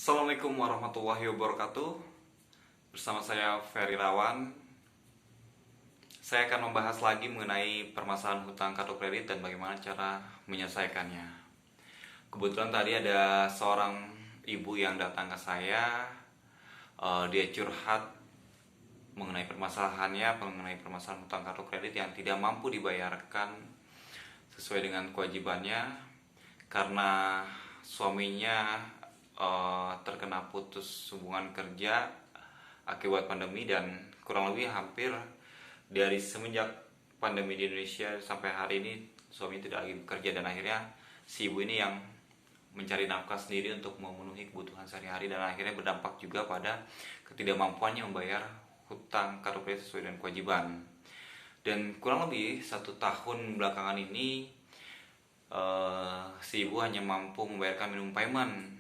Assalamualaikum warahmatullahi wabarakatuh. Bersama saya Ferry Rawan. Saya akan membahas lagi mengenai permasalahan hutang kartu kredit dan bagaimana cara menyelesaikannya. Kebetulan tadi ada seorang ibu yang datang ke saya. Dia curhat mengenai permasalahan hutang kartu kredit yang tidak mampu dibayarkan sesuai dengan kewajibannya karena suaminya terkena putus hubungan kerja akibat pandemi, dan kurang lebih hampir dari semenjak pandemi di Indonesia sampai hari ini suami tidak lagi bekerja, dan akhirnya si ibu ini yang mencari nafkah sendiri untuk memenuhi kebutuhan sehari-hari, dan akhirnya berdampak juga pada ketidakmampuannya membayar hutang kartu kredit sesuai dengan kewajiban. Dan kurang lebih 1 tahun belakangan ini si ibu hanya mampu membayarkan minimum payment.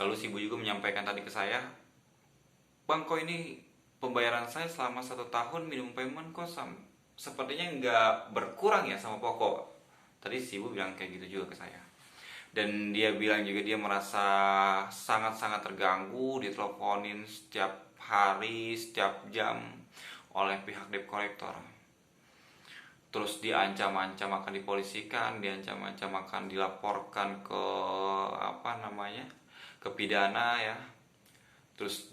Lalu si ibu juga menyampaikan tadi ke saya, "Bang, kok ini pembayaran saya selama 1 tahun minimum payment kok sepertinya nggak berkurang ya sama pokok." Tadi si ibu bilang kayak gitu juga ke saya. Dan dia bilang juga dia merasa sangat-sangat terganggu, diteleponin setiap hari, setiap jam oleh pihak debt collector. Terus diancam-ancam akan dipolisikan, diancam-ancam akan dilaporkan ke ke pidana ya. Terus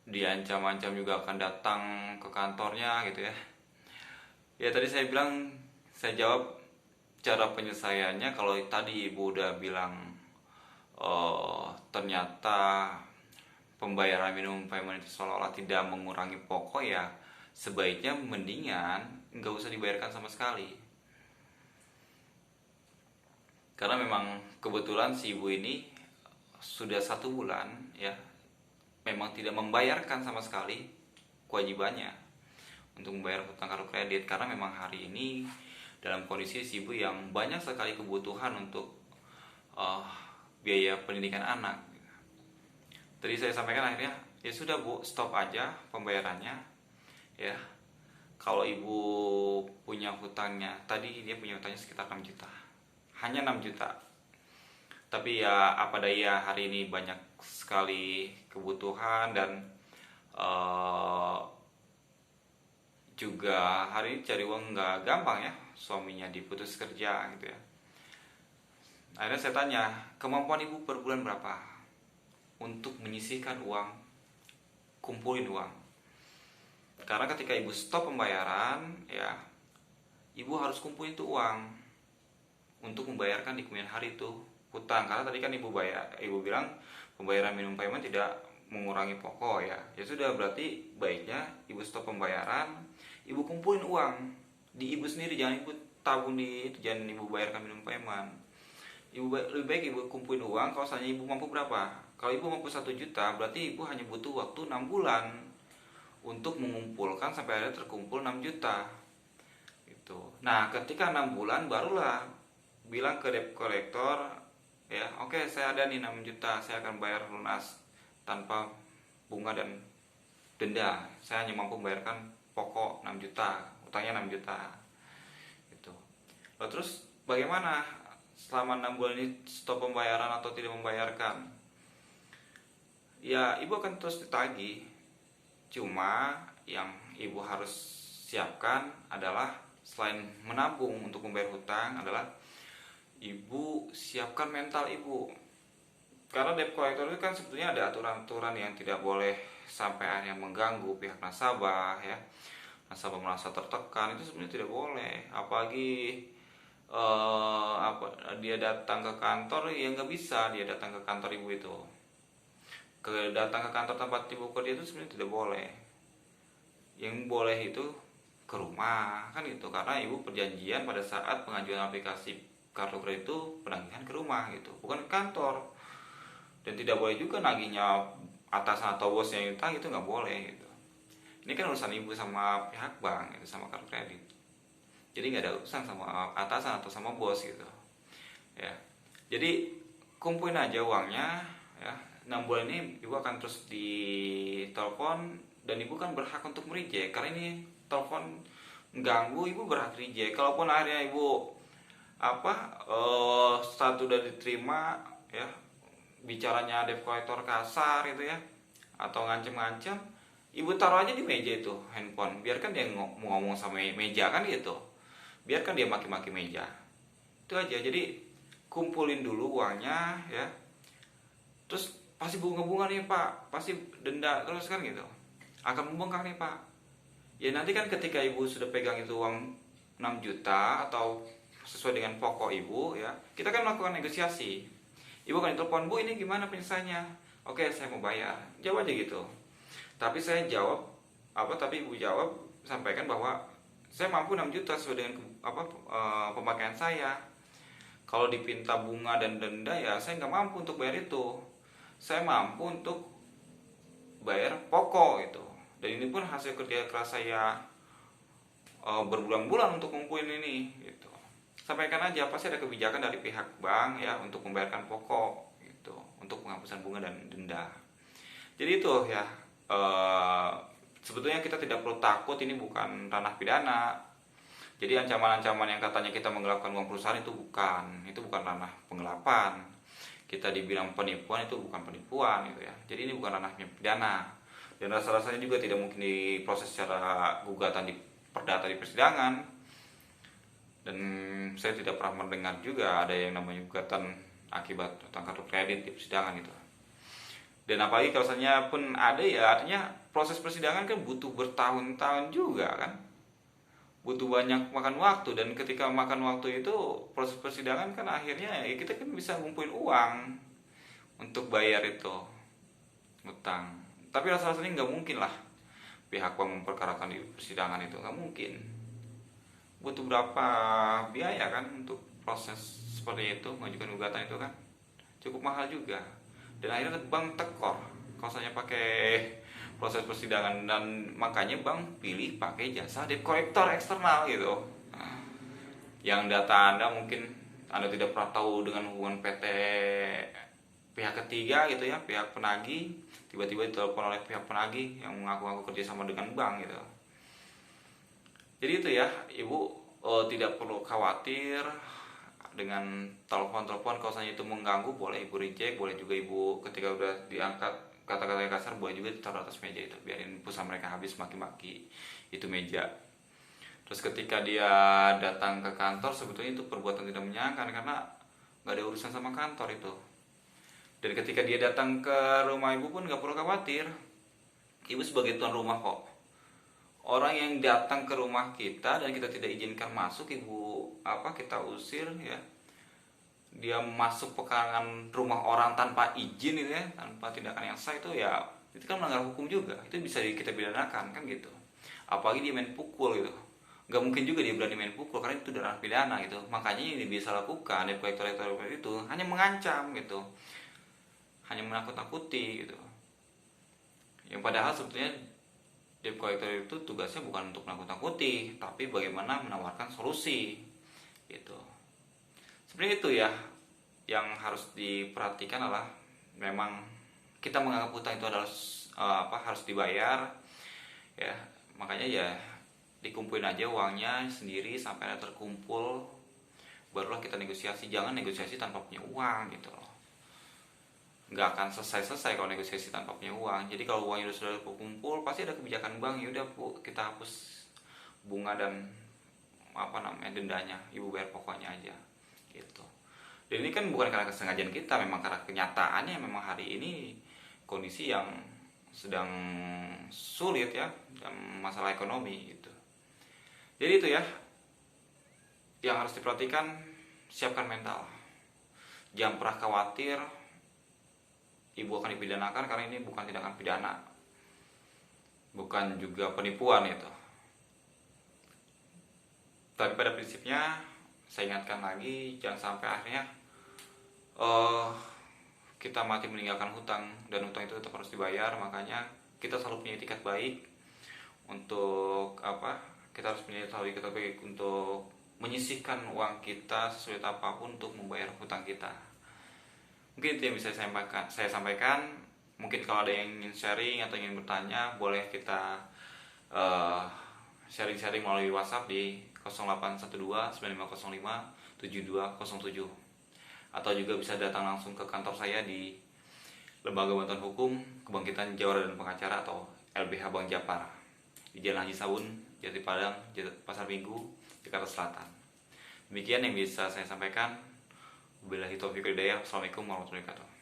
diancam-ancam juga akan datang ke kantornya gitu ya. Ya tadi saya jawab cara penyelesaiannya. Kalau tadi ibu udah bilang ternyata pembayaran minimum payment itu seolah-olah tidak mengurangi pokok, ya sebaiknya mendingan nggak usah dibayarkan sama sekali. Karena memang kebetulan si ibu ini sudah 1 bulan ya memang tidak membayarkan sama sekali kewajibannya untuk membayar hutang kartu kredit, karena memang hari ini dalam kondisi si ibu yang banyak sekali kebutuhan untuk biaya pendidikan anak. Tadi saya sampaikan akhirnya, ya sudah Bu, stop aja pembayarannya ya. Kalau ibu punya hutangnya, tadi dia punya hutangnya sekitar 6 juta, hanya 6 juta. Tapi ya apa daya, hari ini banyak sekali kebutuhan, dan juga hari ini cari uang nggak gampang ya, suaminya diputus kerja gitu ya. Akhirnya saya tanya, kemampuan ibu per bulan berapa untuk menyisihkan uang, kumpulin uang. Karena ketika ibu stop pembayaran ya, ibu harus kumpulin itu uang untuk membayarkan di kemudian hari itu hutang. Karena tadi kan ibu bilang pembayaran minimum payment tidak mengurangi pokok ya. Ya sudah, berarti baiknya ibu stop pembayaran, ibu kumpulin uang di ibu sendiri, jangan ibu tabung di itu, jangan ibu bayarkan minimum payment. Lebih baik ibu kumpulin uang. Kalau misalnya ibu mampu berapa, kalau ibu mampu 1 juta, berarti ibu hanya butuh waktu 6 bulan untuk mengumpulkan sampai akhirnya terkumpul 6 juta itu. Nah ketika 6 bulan barulah bilang ke debt collector ya, oke, saya ada nih 6 juta, saya akan bayar lunas tanpa bunga dan denda, saya hanya mampu membayarkan pokok 6 juta, utangnya 6 juta gitu. Lalu terus bagaimana selama 6 bulan ini stop pembayaran atau tidak membayarkan? Ya ibu akan terus ditagih. Cuma yang ibu harus siapkan adalah, selain menabung untuk membayar hutang, adalah ibu siapkan mental ibu. Karena debt collector itu kan sebetulnya ada aturan-aturan yang tidak boleh sampai akhirnya mengganggu pihak nasabah ya. Nasabah merasa tertekan, itu sebenarnya tidak boleh. Apalagi dia datang ke kantor, ya nggak bisa dia datang ke kantor ibu itu. Datang ke kantor tempat ibu kerja itu sebenarnya tidak boleh. Yang boleh itu ke rumah kan gitu, karena ibu perjanjian pada saat pengajuan aplikasi kartu kredit itu penagihan ke rumah gitu, bukan ke kantor. Dan tidak boleh juga nagihnya atasan atau bosnya yang utang, itu nggak boleh gitu. Ini kan urusan ibu sama pihak bank itu, sama kartu kredit. Jadi nggak ada urusan sama atasan atau sama bos gitu ya. Jadi kumpulin aja uangnya ya. 6 bulan ini ibu akan terus ditelepon, dan ibu kan berhak untuk mereject, karena ini telepon ganggu, ibu berhak reject. Kalaupun akhirnya ibu satu udah diterima ya, bicaranya debt collector kasar gitu ya, atau ngancem-ngancem, ibu taruh aja di meja itu handphone, biarkan dia ngomong sama meja kan gitu, biarkan dia maki-maki meja, itu aja. Jadi kumpulin dulu uangnya ya, terus pasti bunga-bunga nih pak, pasti denda terus kan gitu, akan membengkak nih pak. Ya nanti kan ketika ibu sudah pegang itu uang 6 juta atau sesuai dengan pokok ibu ya, kita kan melakukan negosiasi. Ibu kan telepon, bu ini gimana penyelesaiannya? Oke saya mau bayar, jawab aja gitu. Tapi saya jawab tapi ibu jawab, sampaikan bahwa saya mampu 6 juta sesuai dengan pemakaian saya. Kalau dipinta bunga dan denda ya saya nggak mampu untuk bayar itu. Saya mampu untuk bayar pokok itu. Dan ini pun hasil kerja keras saya berbulan-bulan untuk ngumpulin ini gitu. Sampaikan aja pasti ada kebijakan dari pihak bank ya untuk membayarkan pokok gitu, untuk penghapusan bunga dan denda. Jadi itu ya, sebetulnya kita tidak perlu takut, ini bukan ranah pidana. Jadi ancaman-ancaman yang katanya kita menggelapkan uang perusahaan itu bukan ranah penggelapan. Kita dibilang penipuan, itu bukan penipuan gitu ya. Jadi ini bukan ranahnya pidana. Dan rasa-rasanya juga tidak mungkin diproses secara gugatan di perdata di persidangan. Dan saya tidak pernah mendengar juga ada yang namanya gugatan akibat utang kartu kredit di persidangan itu. Dan apalagi kalau misalnya pun ada ya, artinya proses persidangan kan butuh bertahun-tahun juga kan, butuh banyak makan waktu. Dan ketika makan waktu itu, proses persidangan kan akhirnya ya kita kan bisa ngumpulin uang untuk bayar itu utang. Tapi rasa-rasanya nggak mungkin lah pihak bank memperkarakan di persidangan, itu nggak mungkin. Butuh berapa biaya kan untuk proses seperti itu, mengajukan gugatan itu kan cukup mahal juga. Dan akhirnya bank tekor kalau saya pakai proses persidangan, dan makanya bank pilih pakai jasa debt collector eksternal gitu. Yang data Anda mungkin Anda tidak pernah tahu dengan hubungan PT pihak ketiga gitu ya, pihak penagih, tiba-tiba ditelepon oleh pihak penagih yang mengaku-ngaku kerjasama dengan bank gitu. Jadi itu ya, ibu tidak perlu khawatir dengan telepon-telepon. Kalau misalnya itu mengganggu, boleh ibu reject, boleh juga ibu ketika udah diangkat kata-kata yang kasar boleh juga ditaruh atas meja itu, biarin pulsa mereka habis maki-maki itu meja. Terus ketika dia datang ke kantor, sebetulnya itu perbuatan tidak menyenangkan karena nggak ada urusan sama kantor itu. Dan ketika dia datang ke rumah ibu pun nggak perlu khawatir, ibu sebagai tuan rumah kok. Orang yang datang ke rumah kita dan kita tidak izinkan masuk, kita usir ya, dia masuk pekarangan rumah orang tanpa izin itu ya, tanpa tindakan yang sah, itu ya itu kan melanggar hukum juga, itu bisa kita pidanakan kan gitu. Apalagi dia main pukul gitu, nggak mungkin juga dia berani main pukul karena itu ranah pidana gitu. Makanya ini bisa lakukan debt collector itu hanya mengancam gitu, hanya menakut-nakuti gitu. Yang padahal sebetulnya debt collector itu tugasnya bukan untuk menakut-nakuti, tapi bagaimana menawarkan solusi gitu. Sebenarnya itu ya yang harus diperhatikan adalah memang kita menganggap hutang itu adalah harus dibayar ya. Makanya ya dikumpulin aja uangnya sendiri sampai ada terkumpul, barulah kita negosiasi. Jangan negosiasi tanpa punya uang gitu loh, nggak akan selesai kalau negosiasi tanpa punya uang. Jadi kalau uangnya sudah kumpul, pasti ada kebijakan bank, yaudah bu kita hapus bunga dan dendanya, ibu bayar pokoknya aja gitu. Dan ini kan bukan karena kesengajaan kita, memang karena kenyataannya memang hari ini kondisi yang sedang sulit ya, dan masalah ekonomi gitu. Jadi itu ya yang harus diperhatikan, siapkan mental, jangan pernah khawatir ibu akan dipidanakan, karena ini bukan tindakan pidana, bukan juga penipuan itu. Tapi pada prinsipnya saya ingatkan lagi, jangan sampai akhirnya kita mati meninggalkan hutang, dan hutang itu tetap harus dibayar. Makanya kita selalu punya etikat baik untuk kita harus punya etikat baik untuk menyisihkan uang kita sesulit apapun untuk membayar hutang kita. Mungkin itu yang bisa saya sampaikan. Mungkin kalau ada yang ingin sharing atau ingin bertanya, boleh kita sharing-sharing melalui WhatsApp di 0812 9505 7207. atau juga bisa datang langsung ke kantor saya di Lembaga Bantuan Hukum Kebangkitan Jawara dan Pengacara atau LBH Bang Japar di Jalan Haji Saun, Jati Padang, Pasar Minggu, Jakarta Selatan. Demikian yang bisa saya sampaikan. Wabillahi taufiq wal hidayah. Assalamualaikum warahmatullahi wabarakatuh.